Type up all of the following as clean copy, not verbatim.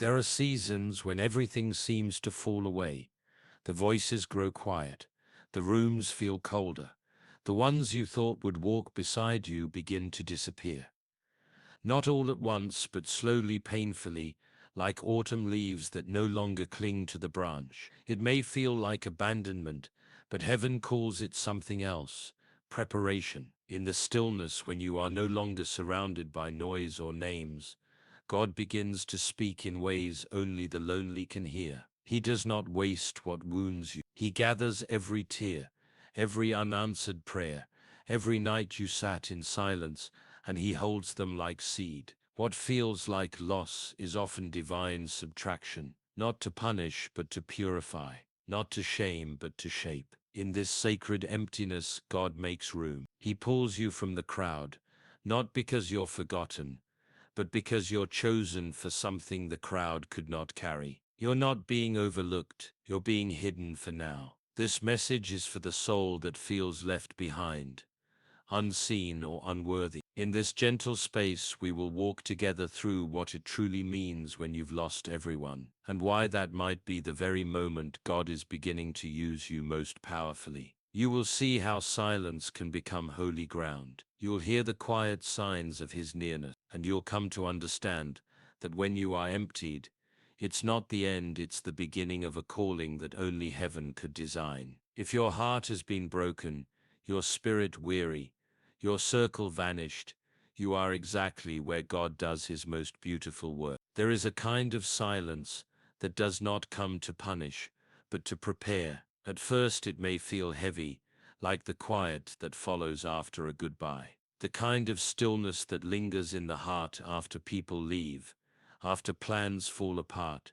There are seasons when everything seems to fall away. The voices grow quiet. The rooms feel colder. The ones you thought would walk beside you begin to disappear. Not all at once, but slowly, painfully, like autumn leaves that no longer cling to the branch. It may feel like abandonment, but heaven calls it something else: preparation. In the stillness, when you are no longer surrounded by noise or names, God begins to speak in ways only the lonely can hear. He does not waste what wounds you. He gathers every tear, every unanswered prayer, every night you sat in silence, and he holds them like seed. What feels like loss is often divine subtraction, not to punish but to purify, not to shame but to shape. In this sacred emptiness, God makes room. He pulls you from the crowd, not because you're forgotten, but because you're chosen for something the crowd could not carry. You're not being overlooked, you're being hidden for now. This message is for the soul that feels left behind, unseen or unworthy. In this gentle space, we will walk together through what it truly means when you've lost everyone, and why that might be the very moment God is beginning to use you most powerfully. You will see how silence can become holy ground. You'll hear the quiet signs of His nearness, and you'll come to understand that when you are emptied, it's not the end, it's the beginning of a calling that only heaven could design. If your heart has been broken, your spirit weary, your circle vanished, you are exactly where God does His most beautiful work. There is a kind of silence that does not come to punish, but to prepare. At first it may feel heavy, like the quiet that follows after a goodbye. The kind of stillness that lingers in the heart after people leave, after plans fall apart,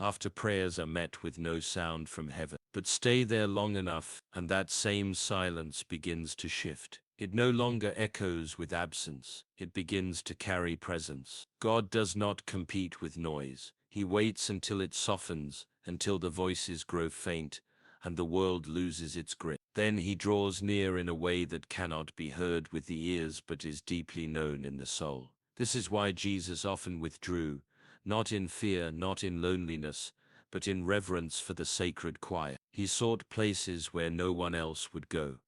after prayers are met with no sound from heaven. But stay there long enough, and that same silence begins to shift. It no longer echoes with absence, it begins to carry presence. God does not compete with noise. He waits until it softens, until the voices grow faint, and the world loses its grip. Then He draws near in a way that cannot be heard with the ears but is deeply known in the soul. This is why Jesus often withdrew, not in fear, not in loneliness, but in reverence for the sacred quiet. He sought places where no one else would go,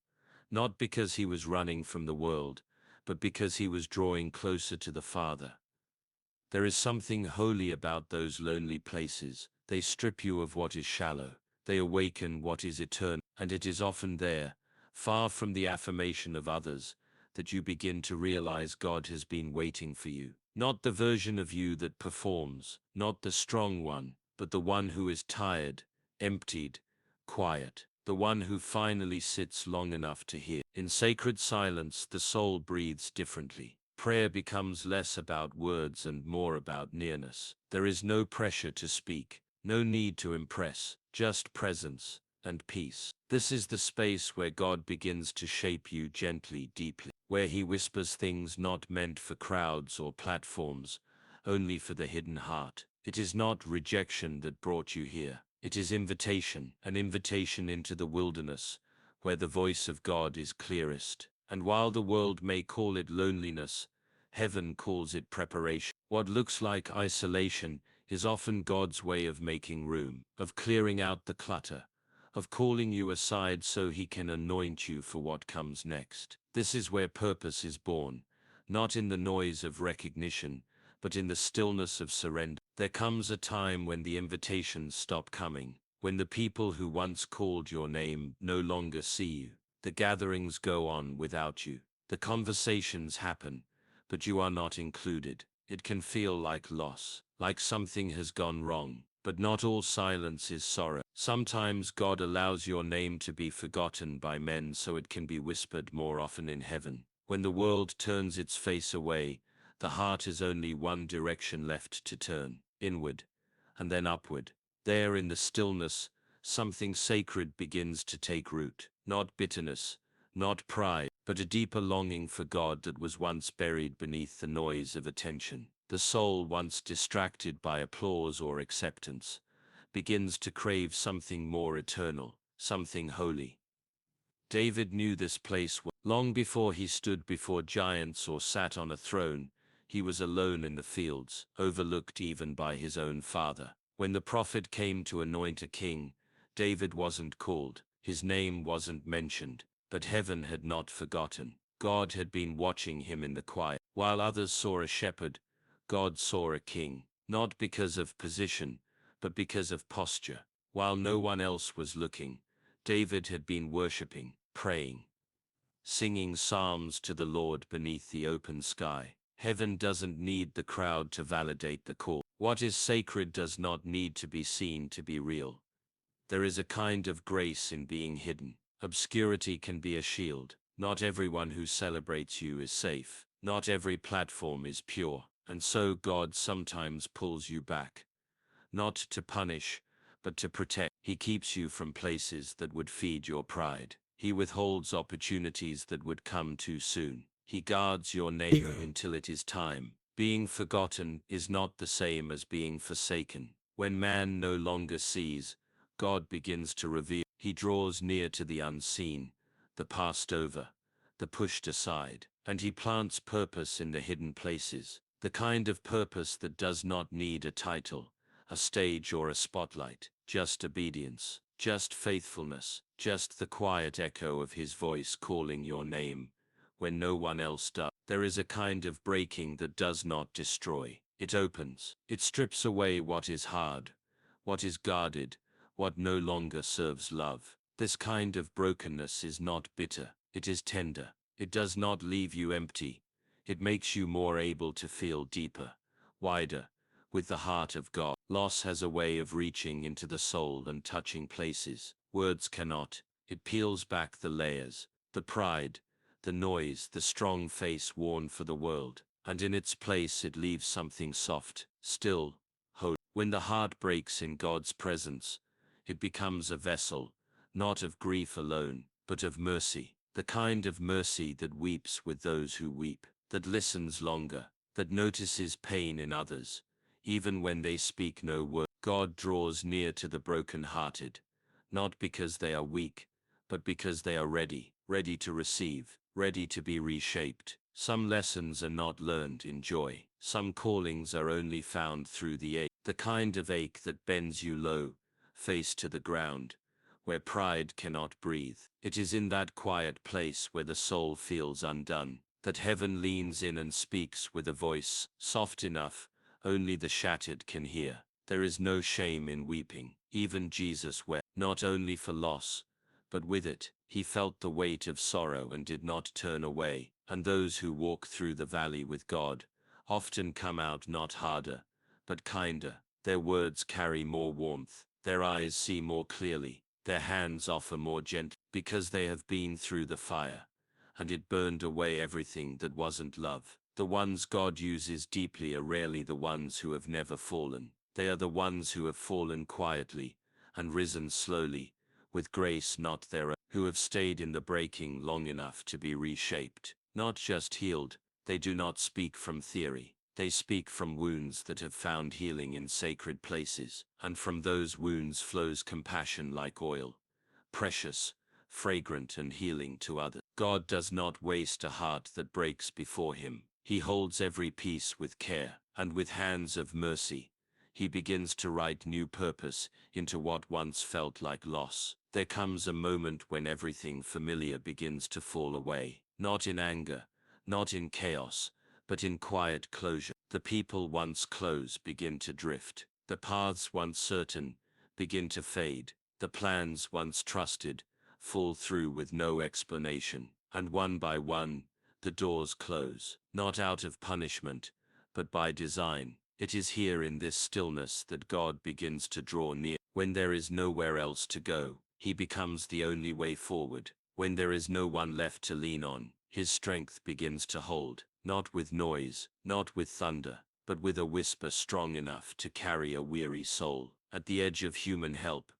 not because He was running from the world, but because He was drawing closer to the Father. There is something holy about those lonely places. They strip you of what is shallow. They awaken what is eternal, and it is often there, far from the affirmation of others, that you begin to realize God has been waiting for you. Not the version of you that performs, not the strong one, but the one who is tired, emptied, quiet, the one who finally sits long enough to hear. In sacred silence, the soul breathes differently. Prayer becomes less about words and more about nearness. There is no pressure to speak, no need to impress, just presence and peace. This is the space where God begins to shape you gently, deeply, where He whispers things not meant for crowds or platforms, only for the hidden heart. It is not rejection that brought you here. It is invitation, an invitation into the wilderness, where the voice of God is clearest. And while the world may call it loneliness, heaven calls it preparation. What looks like isolation is often God's way of making room, of clearing out the clutter, of calling you aside so He can anoint you for what comes next. This is where purpose is born, not in the noise of recognition, but in the stillness of surrender. There comes a time when the invitations stop coming, when the people who once called your name no longer see you. The gatherings go on without you. The conversations happen, but you are not included. It can feel like loss, like something has gone wrong. But not all silence is sorrow. Sometimes God allows your name to be forgotten by men so it can be whispered more often in heaven. When the world turns its face away, the heart has only one direction left to turn: inward, and then upward. There in the stillness, something sacred begins to take root. Not bitterness, not pride, but a deeper longing for God that was once buried beneath the noise of attention. The soul, once distracted by applause or acceptance, begins to crave something more eternal, something holy. David knew this place well. Long before he stood before giants or sat on a throne, He was alone in the fields, overlooked even by his own father. When the prophet came to anoint a king, David wasn't called, his name wasn't mentioned, but heaven had not forgotten. God had been watching him in the quiet. While others saw a shepherd, God saw a king, not because of position, but because of posture. While no one else was looking, David had been worshipping, praying, singing psalms to the Lord beneath the open sky. Heaven doesn't need the crowd to validate the call. What is sacred does not need to be seen to be real. There is a kind of grace in being hidden. Obscurity can be a shield. Not everyone who celebrates you is safe. Not every platform is pure. And so God sometimes pulls you back. Not to punish, but to protect. He keeps you from places that would feed your pride. He withholds opportunities that would come too soon. He guards your name until it is time. Being forgotten is not the same as being forsaken. When man no longer sees, God begins to reveal. He draws near to the unseen, the passed over, the pushed aside, and he plants purpose in the hidden places. The kind of purpose that does not need a title, a stage or a spotlight, just obedience, just faithfulness, just the quiet echo of his voice calling your name when no one else does. There is a kind of breaking that does not destroy. It opens. It strips away what is hard, what is guarded, what no longer serves love. This kind of brokenness is not bitter, it is tender. It does not leave you empty. It makes you more able to feel deeper, wider, with the heart of God. Loss has a way of reaching into the soul and touching places words cannot. It peels back the layers, the pride, the noise, the strong face worn for the world, and in its place it leaves something soft, still, holy. When the heart breaks in God's presence, it becomes a vessel, not of grief alone, but of mercy, the kind of mercy that weeps with those who weep, that listens longer, that notices pain in others, even when they speak no word. God draws near to the broken-hearted, not because they are weak, but because they are ready, ready to receive, ready to be reshaped. Some lessons are not learned in joy. Some callings are only found through the ache, the kind of ache that bends you low, face to the ground, where pride cannot breathe. It is in that quiet place where the soul feels undone, that heaven leans in and speaks with a voice soft enough only the shattered can hear. There is no shame in weeping. Even Jesus wept, not only for loss, but with it. He felt the weight of sorrow and did not turn away. And those who walk through the valley with God often come out not harder, but kinder. Their words carry more warmth. Their eyes see more clearly. Their hands offer more gently, because they have been through the fire, and it burned away everything that wasn't love. The ones God uses deeply are rarely the ones who have never fallen. They are the ones who have fallen quietly and risen slowly, with grace not their own, who have stayed in the breaking long enough to be reshaped, not just healed. They do not speak from theory. They speak from wounds that have found healing in sacred places, and from those wounds flows compassion like oil, precious, fragrant and healing to others. God does not waste a heart that breaks before him. He holds every piece with care, and with hands of mercy, he begins to write new purpose into what once felt like loss. There comes a moment when everything familiar begins to fall away, not in anger, not in chaos, but in quiet closure. The people once close begin to drift. The paths once certain begin to fade. The plans once trusted fall through with no explanation, and one by one, the doors close, not out of punishment, but by design. It is here in this stillness that God begins to draw near. When there is nowhere else to go, he becomes the only way forward. When there is no one left to lean on, his strength begins to hold, not with noise, not with thunder, but with a whisper strong enough to carry a weary soul. At the edge of human help,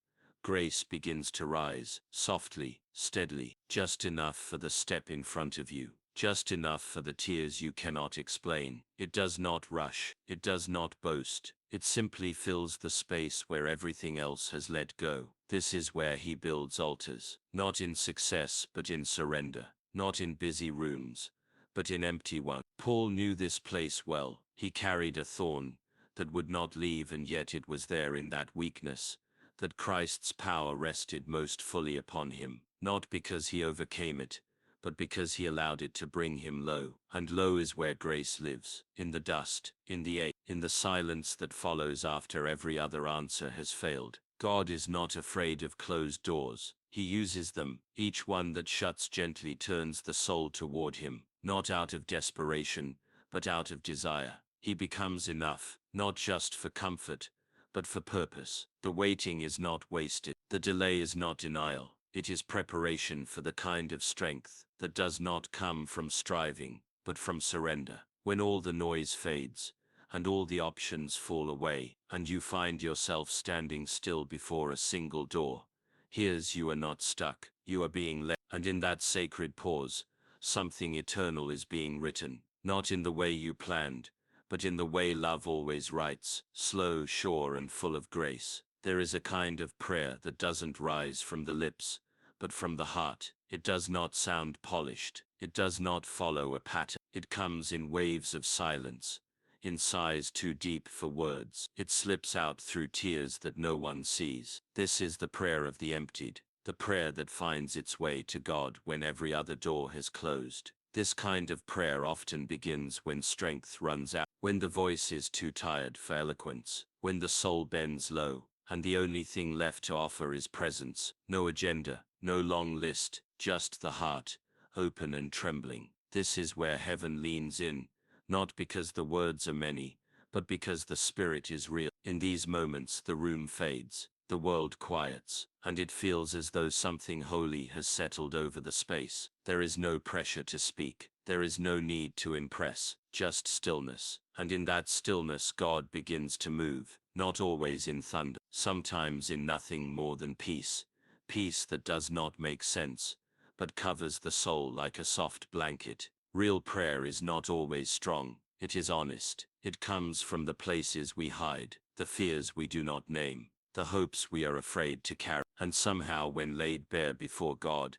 grace begins to rise, softly, steadily, just enough for the step in front of you, just enough for the tears you cannot explain. It does not rush, it does not boast, it simply fills the space where everything else has let go. This is where he builds altars, not in success but in surrender, not in busy rooms, but in empty one. Paul knew this place well. He carried a thorn that would not leave, and yet it was there in that weakness that Christ's power rested most fully upon him, not because he overcame it, but because he allowed it to bring him low. And low is where grace lives, in the dust, in the ache, in the silence that follows after every other answer has failed. God is not afraid of closed doors. He uses them. Each one that shuts gently turns the soul toward him, not out of desperation, but out of desire. He becomes enough, not just for comfort, but for purpose. The waiting is not wasted. The delay is not denial. It is preparation for the kind of strength that does not come from striving, but from surrender. When all the noise fades, and all the options fall away, and you find yourself standing still before a single door, here's you are not stuck, you are being led. And in that sacred pause, something eternal is being written, not in the way you planned, but in the way love always writes, slow, sure, and full of grace. There is a kind of prayer that doesn't rise from the lips, but from the heart. It does not sound polished. It does not follow a pattern. It comes in waves of silence, in sighs too deep for words. It slips out through tears that no one sees. This is the prayer of the emptied, the prayer that finds its way to God when every other door has closed. This kind of prayer often begins when strength runs out, when the voice is too tired for eloquence, when the soul bends low, and the only thing left to offer is presence. No agenda, no long list, just the heart, open and trembling. This is where heaven leans in, not because the words are many, but because the spirit is real. In these moments the room fades, the world quiets, and it feels as though something holy has settled over the space. There is no pressure to speak. There is no need to impress, just stillness. And in that stillness God begins to move, not always in thunder, sometimes in nothing more than peace. Peace that does not make sense, but covers the soul like a soft blanket. Real prayer is not always strong. It is honest. It comes from the places we hide, the fears we do not name, the hopes we are afraid to carry. And somehow when laid bare before God,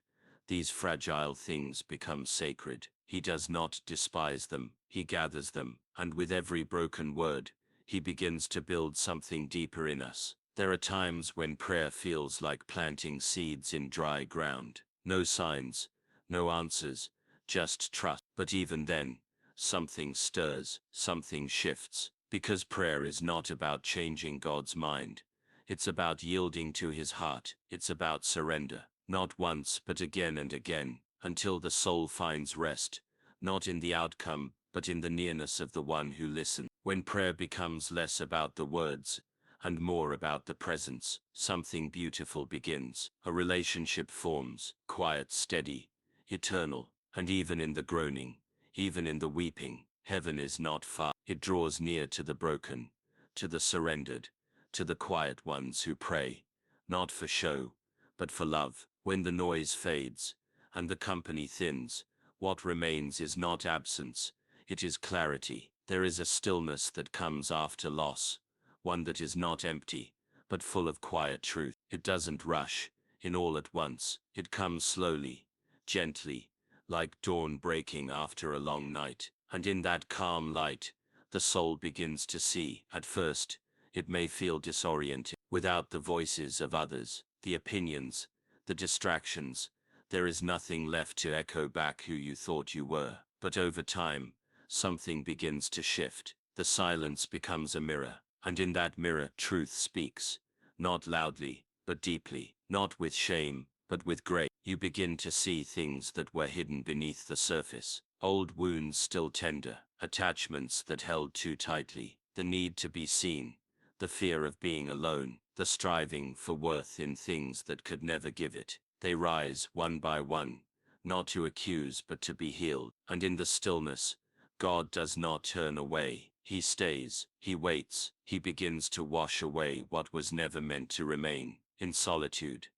these fragile things become sacred. He does not despise them. He gathers them, and with every broken word, he begins to build something deeper in us. There are times when prayer feels like planting seeds in dry ground. No signs, no answers, just trust. But even then, something stirs, something shifts, because prayer is not about changing God's mind. It's about yielding to his heart. It's about surrender, not once but again and again, until the soul finds rest, not in the outcome, but in the nearness of the one who listens. When prayer becomes less about the words, and more about the presence, something beautiful begins. A relationship forms, quiet, steady, eternal, and even in the groaning, even in the weeping, heaven is not far. It draws near to the broken, to the surrendered, to the quiet ones who pray, not for show, but for love. When the noise fades, and the company thins, what remains is not absence, it is clarity. There is a stillness that comes after loss, one that is not empty, but full of quiet truth. It doesn't rush in all at once. It comes slowly, gently, like dawn breaking after a long night. And in that calm light, the soul begins to see. At first, it may feel disoriented. Without the voices of others, the opinions, the distractions, there is nothing left to echo back who you thought you were. But over time, something begins to shift. The silence becomes a mirror, and in that mirror, truth speaks, not loudly, but deeply, not with shame, but with grace. You begin to see things that were hidden beneath the surface, old wounds still tender, attachments that held too tightly, the need to be seen, the fear of being alone, the striving for worth in things that could never give it. They rise one by one, not to accuse but to be healed. And in the stillness, God does not turn away. He stays, he waits, he begins to wash away what was never meant to remain. In solitude,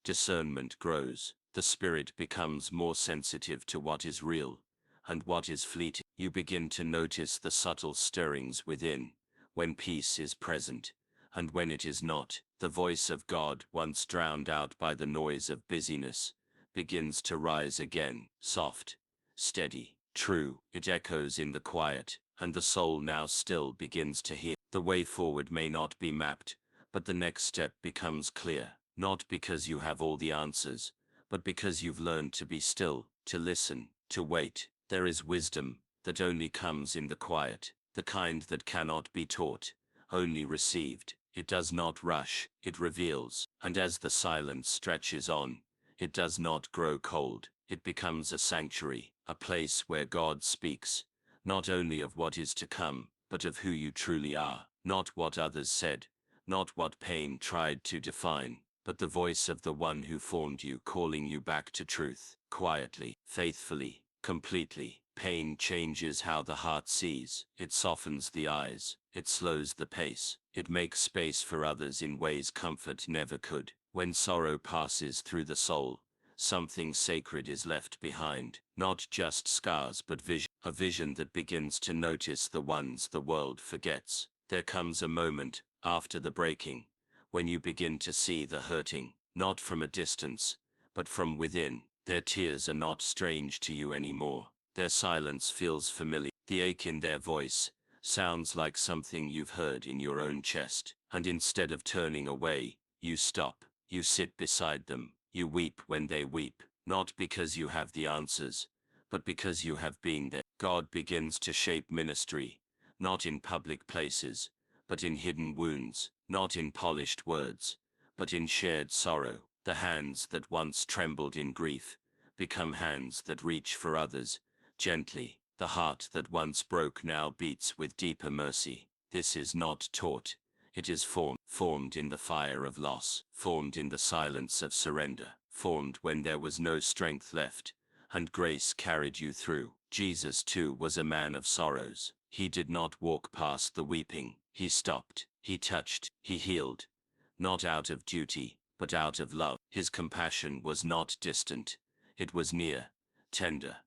discernment grows. The spirit becomes more sensitive to what is real and what is fleeting. You begin to notice the subtle stirrings within, when peace is present, and when it is not. The voice of God, once drowned out by the noise of busyness, begins to rise again, soft, steady, true, it echoes in the quiet, and the soul now still begins to hear. The way forward may not be mapped, but the next step becomes clear, not because you have all the answers, but because you've learned to be still, to listen, to wait. There is wisdom that only comes in the quiet, the kind that cannot be taught, only received. It does not rush, it reveals, and as the silence stretches on, it does not grow cold. It becomes a sanctuary, a place where God speaks, not only of what is to come, but of who you truly are, not what others said, not what pain tried to define, but the voice of the one who formed you, calling you back to truth, quietly, faithfully, completely. Pain changes how the heart sees. It softens the eyes. It slows the pace. It makes space for others in ways comfort never could. When sorrow passes through the soul, something sacred is left behind, not just scars but vision, a vision that begins to notice the ones the world forgets. There comes a moment, after the breaking, when you begin to see the hurting, not from a distance, but from within. Their tears are not strange to you anymore. Their silence feels familiar. The ache in their voice sounds like something you've heard in your own chest. And instead of turning away, you stop. You sit beside them. You weep when they weep, not because you have the answers, but because you have been there. God begins to shape ministry, not in public places, but in hidden wounds, not in polished words, but in shared sorrow. The hands that once trembled in grief become hands that reach for others gently. The heart that once broke now beats with deeper mercy. This is not taught. It is formed in the fire of loss, formed in the silence of surrender, formed when there was no strength left, and grace carried you through. Jesus too was a man of sorrows. He did not walk past the weeping. He stopped, he touched, he healed, not out of duty, but out of love. His compassion was not distant. It was near, tender,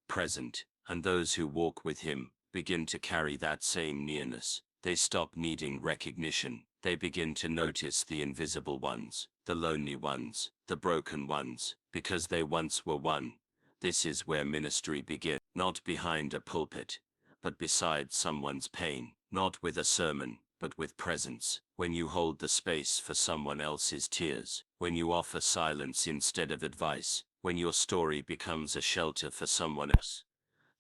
present, and those who walk with him begin to carry that same nearness. They stop needing recognition. They begin to notice the invisible ones, the lonely ones, the broken ones, because they once were one. This is where ministry begins, not behind a pulpit, but beside someone's pain, not with a sermon, but with presence. When you hold the space for someone else's tears, when you offer silence instead of advice, when your story becomes a shelter for someone else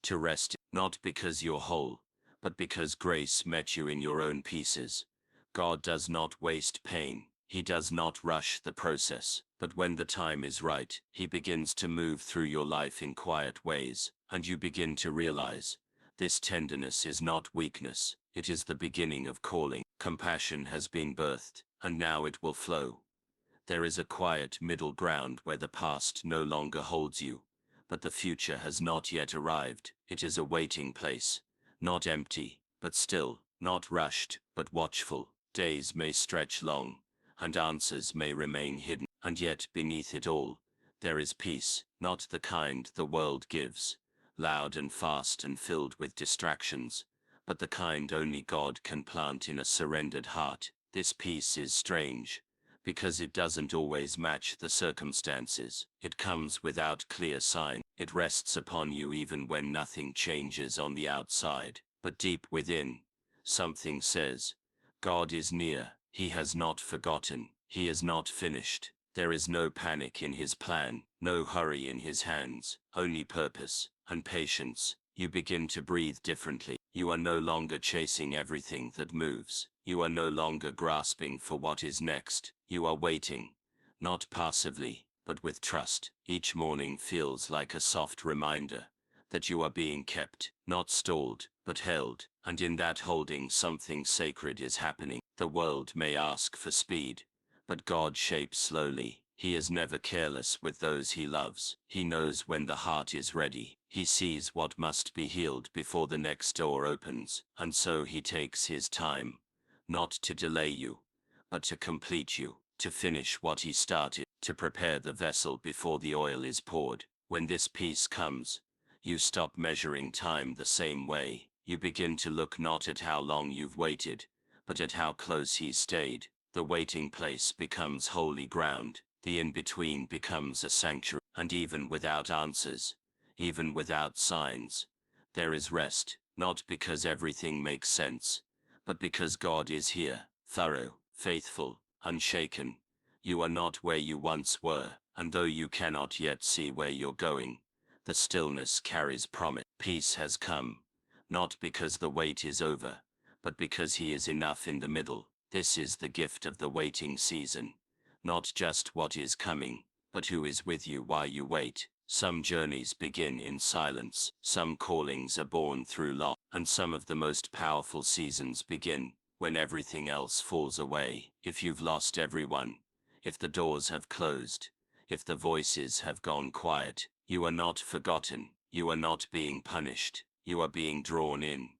to rest in, not because you're whole, but because grace met you in your own pieces. God does not waste pain. He does not rush the process, but when the time is right, he begins to move through your life in quiet ways, and you begin to realize this tenderness is not weakness, it is the beginning of calling. Compassion has been birthed, and now it will flow. There is a quiet middle ground where the past no longer holds you, but the future has not yet arrived. It is a waiting place, not empty, but still, not rushed, but watchful. Days may stretch long, and answers may remain hidden, and yet beneath it all, there is peace, not the kind the world gives, loud and fast and filled with distractions, but the kind only God can plant in a surrendered heart. This peace is strange, because it doesn't always match the circumstances. It comes without clear sign. It rests upon you even when nothing changes on the outside. But deep within, something says, God is near. He has not forgotten. He is not finished. There is no panic in his plan, no hurry in his hands, only purpose and patience. You begin to breathe differently. You are no longer chasing everything that moves. You are no longer grasping for what is next. You are waiting, not passively, but with trust. Each morning feels like a soft reminder that you are being kept, not stalled, but held, and in that holding something sacred is happening. The world may ask for speed, but God shapes slowly. He is never careless with those he loves. He knows when the heart is ready. He sees what must be healed before the next door opens, and so he takes his time, not to delay you, but to complete you, to finish what he started, to prepare the vessel before the oil is poured. When this peace comes, you stop measuring time the same way. You begin to look not at how long you've waited, but at how close he's stayed. The waiting place becomes holy ground. The in-between becomes a sanctuary. And even without answers, even without signs, There is rest, not because everything makes sense, but because God is here, thorough, faithful, unshaken. You are not where you once were, and though you cannot yet see where you're going, the stillness carries promise. Peace has come, not because the wait is over, but because He is enough in the middle. This is the gift of the waiting season. Not just what is coming, but who is with you while you wait. Some journeys begin in silence, some callings are born through loss, and some of the most powerful seasons begin when everything else falls away. If you've lost everyone, if the doors have closed, if the voices have gone quiet, you are not forgotten, you are not being punished, you are being drawn in.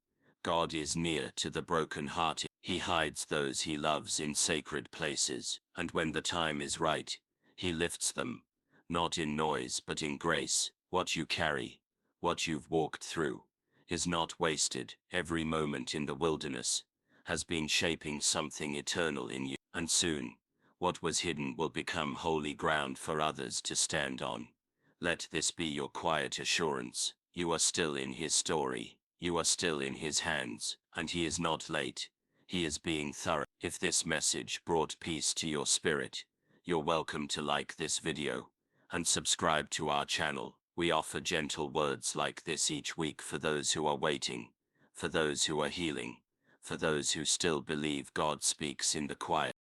God is near to the broken-hearted. He hides those He loves in sacred places, and when the time is right, He lifts them, not in noise but in grace. What you carry, what you've walked through, is not wasted. Every moment in the wilderness has been shaping something eternal in you, and soon, what was hidden will become holy ground for others to stand on. Let this be your quiet assurance. You are still in His story. You are still in His hands, and He is not late. He is being thorough. If this message brought peace to your spirit, you're welcome to like this video and subscribe to our channel. We offer gentle words like this each week for those who are waiting, for those who are healing, for those who still believe God speaks in the quiet.